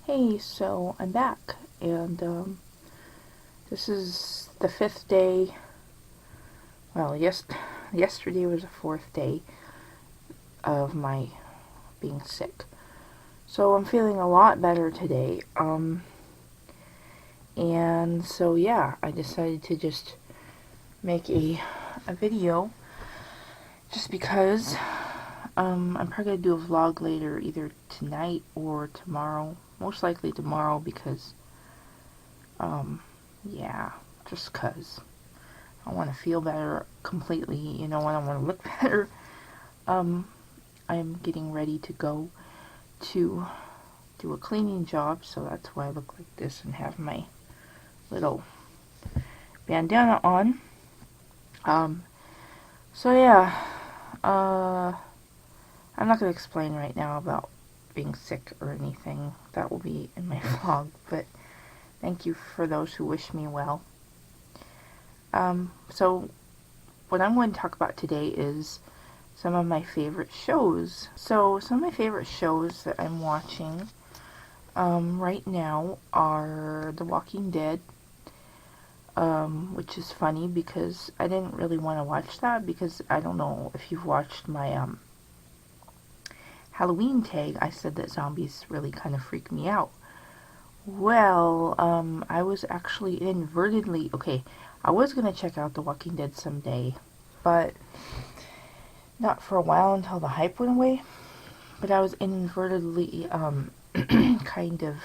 Hey, so I'm back, and this is the fifth day. Well, yesterday was the fourth day of my being sick. So I'm feeling a lot better today. And so yeah, I decided to just make a video just because I'm probably gonna do a vlog later, either tonight or tomorrow. Most likely tomorrow because yeah, just 'cause. I want to feel better completely, when I want to look better. Um, I'm getting ready to go to do a cleaning job, so that's why I look like this and have my little bandana on. Um, so yeah, I'm not going to explain right now about being sick or anything. That will be in my vlog, but thank you for those who wish me well. So what I'm going to talk about today is some of my favorite shows. So some of my favorite shows that I'm watching right now are The Walking Dead, which is funny because I didn't really want to watch that because I don't know if you've watched my Halloween tag. I said that zombies really kind of freak me out. Well, I was actually inadvertently, okay, I was going to check out The Walking Dead someday, but not for a while until the hype went away. But I was inadvertently kind of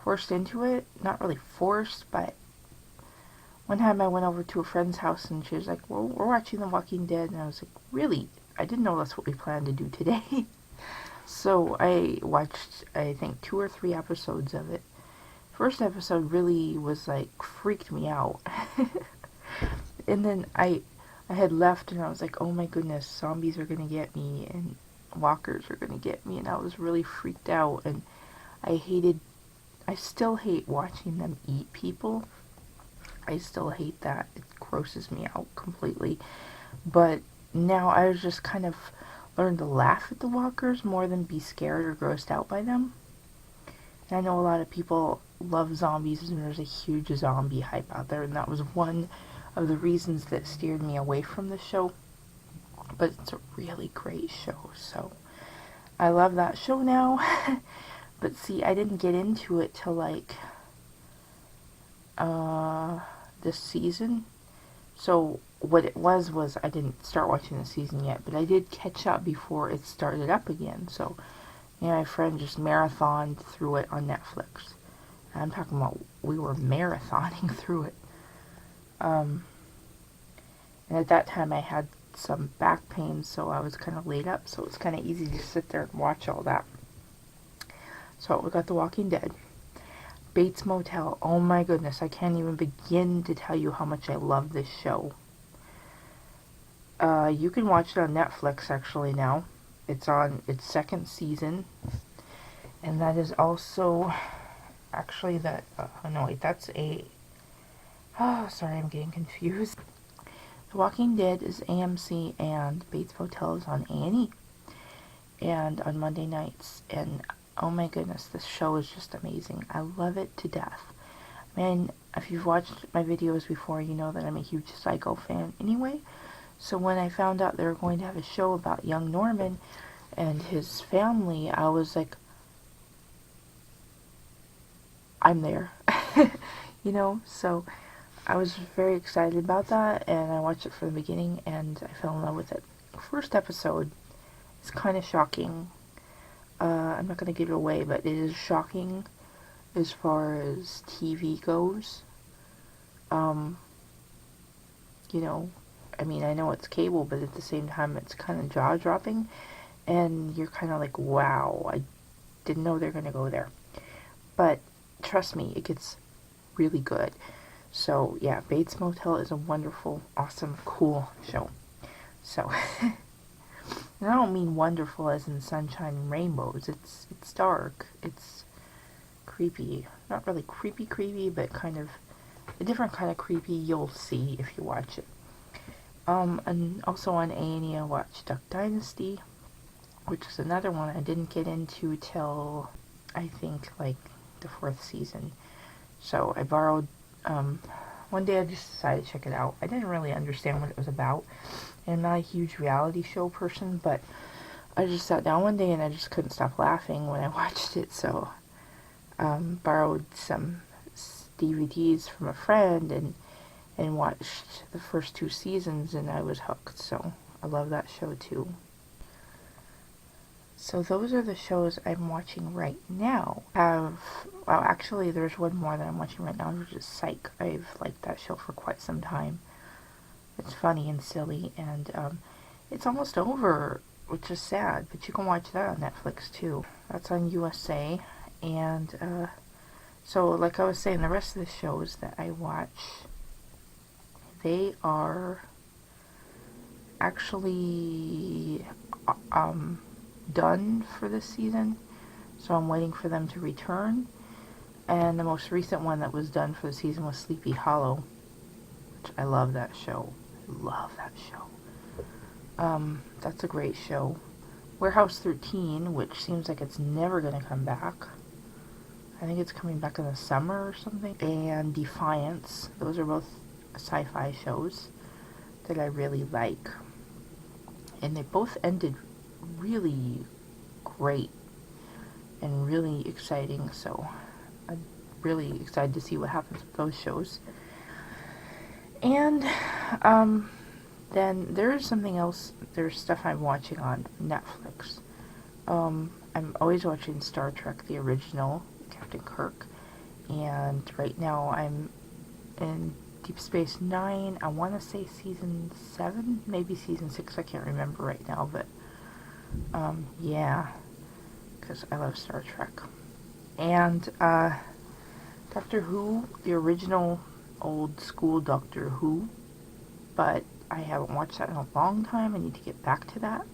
forced into it. Not really forced, but one time I went over to a friend's house and she was like, well, we're watching The Walking Dead. And I was like, really? I didn't know that's what we planned to do today. So I watched, I think, 2 or 3 episodes of it. First episode really was like, freaked me out. And then I had left and I was like, oh my goodness, zombies are gonna get me and walkers are gonna get me, and I was really freaked out, and I still hate watching them eat people. I still hate that. It grosses me out completely. But now I just kind of learned to laugh at the walkers more than be scared or grossed out by them. And I know a lot of people love zombies and there's a huge zombie hype out there, and that was one of the reasons that steered me away from the show. But it's a really great show, so I love that show now. But see, I didn't get into it till like this season. So what it was I didn't start watching the season yet, but I did catch up before it started up again. So my friend just marathoned through it on Netflix. And I'm talking about we were marathoning through it. And at that time I had some back pain, so I was kind of laid up, so it was kind of easy to sit there and watch all that. So we got The Walking Dead. Bates Motel, oh my goodness, I can't even begin to tell you how much I love this show. You can watch it on Netflix actually now. It's on its second season, and that is also actually that. No wait, that's a. Oh, sorry, I'm getting confused. The Walking Dead is AMC, and Bates Motel is on A&E, and on Monday nights. And oh my goodness, this show is just amazing. I love it to death. Man, if you've watched my videos before, you know that I'm a huge Psycho fan anyway. So when I found out they were going to have a show about young Norman and his family, I was like, I'm there. So I was very excited about that, and I watched it from the beginning, and I fell in love with it. First episode is kind of shocking. I'm not going to give it away, but it is shocking as far as TV goes. I know it's cable, but at the same time, it's kind of jaw-dropping, and you're kind of like, wow, I didn't know they're going to go there. But trust me, it gets really good. So, yeah, Bates Motel is a wonderful, awesome, cool show. So, and I don't mean wonderful as in sunshine and rainbows. It's dark. It's creepy. Not really creepy, but kind of a different kind of creepy you'll see if you watch it. And also on A&E I watched Duck Dynasty, which is another one I didn't get into till I think, like, the 4th season. So I borrowed, one day I just decided to check it out. I didn't really understand what it was about. And I'm not a huge reality show person, but I just sat down one day and I just couldn't stop laughing when I watched it. So borrowed some DVDs from a friend and watched the first 2 seasons, and I was hooked. So I love that show too. So those are the shows I'm watching right now. Well, actually, there's one more that I'm watching right now, which is Psych. I've liked that show for quite some time. It's funny and silly, and it's almost over, which is sad, but you can watch that on Netflix too. That's on USA, and so like I was saying, the rest of the shows that I watch, they are actually done for this season, so I'm waiting for them to return. And the most recent one that was done for the season was Sleepy Hollow, which I love that show. I love that show. That's a great show. Warehouse 13, which seems like it's never going to come back. I think it's coming back in the summer or something. And Defiance. Those are both sci-fi shows that I really like. And they both ended really great and really exciting, so I'm really excited to see what happens with those shows. And then there's something else. There's stuff I'm watching on Netflix. I'm always watching Star Trek, the original, Captain Kirk, and right now I'm in Deep Space Nine. I want to say season 7, maybe season 6. I can't remember right now, but yeah, because I love Star Trek. And Doctor Who, the original old school Doctor Who, but I haven't watched that in a long time. I need to get back to that.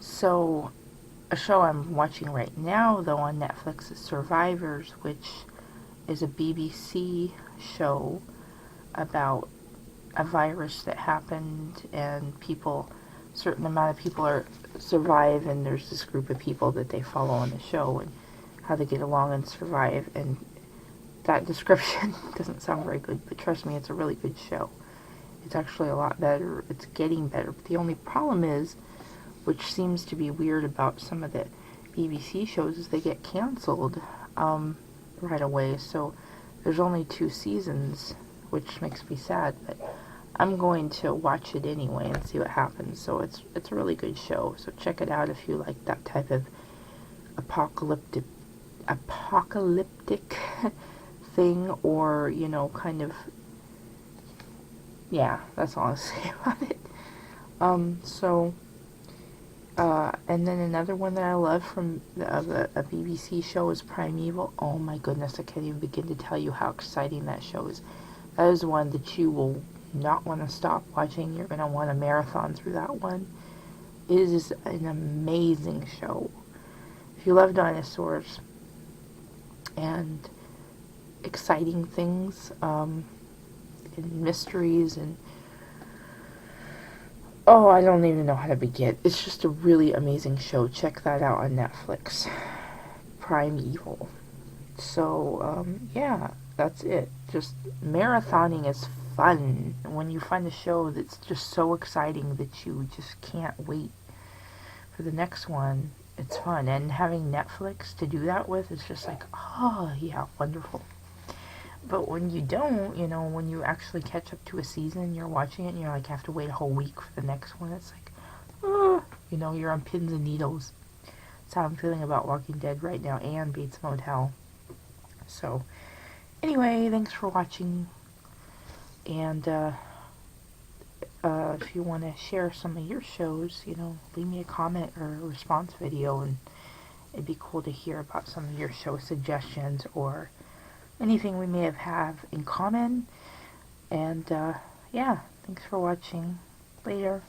So a show I'm watching right now, though, on Netflix is Survivors, which is a BBC show about a virus that happened, and people, a certain amount of people survive, and there's this group of people that they follow on the show and how they get along and survive. And that description doesn't sound very good, but trust me, it's a really good show. It's actually a lot better. It's getting better. But the only problem is, which seems to be weird about some of the BBC shows, is they get canceled right away. So there's only 2 seasons, which makes me sad, but I'm going to watch it anyway and see what happens. So it's a really good show. So check it out if you like that type of apocalyptic thing, or, you know, kind of, yeah, that's all I'll say about it. And then another one that I love from a BBC show is Primeval. Oh my goodness, I can't even begin to tell you how exciting that show is. That is one that you will not want to stop watching. You're going to want to marathon through that one. It is an amazing show. If you love dinosaurs and exciting things, and mysteries, and oh, I don't even know how to begin. It's just a really amazing show. Check that out on Netflix. Primeval. So, yeah, that's it. Just marathoning is fun. When you find a show that's just so exciting that you just can't wait for the next one, it's fun. And having Netflix to do that with is just like, oh, yeah, wonderful. But when you don't, you know, when you actually catch up to a season, you're watching it and you're like, have to wait a whole week for the next one. It's like, you know, you're on pins and needles. That's how I'm feeling about Walking Dead right now, and Bates Motel. So, anyway, thanks for watching. And if you want to share some of your shows, you know, leave me a comment or a response video, and it'd be cool to hear about some of your show suggestions or anything we may have in common. And yeah, thanks for watching. Later.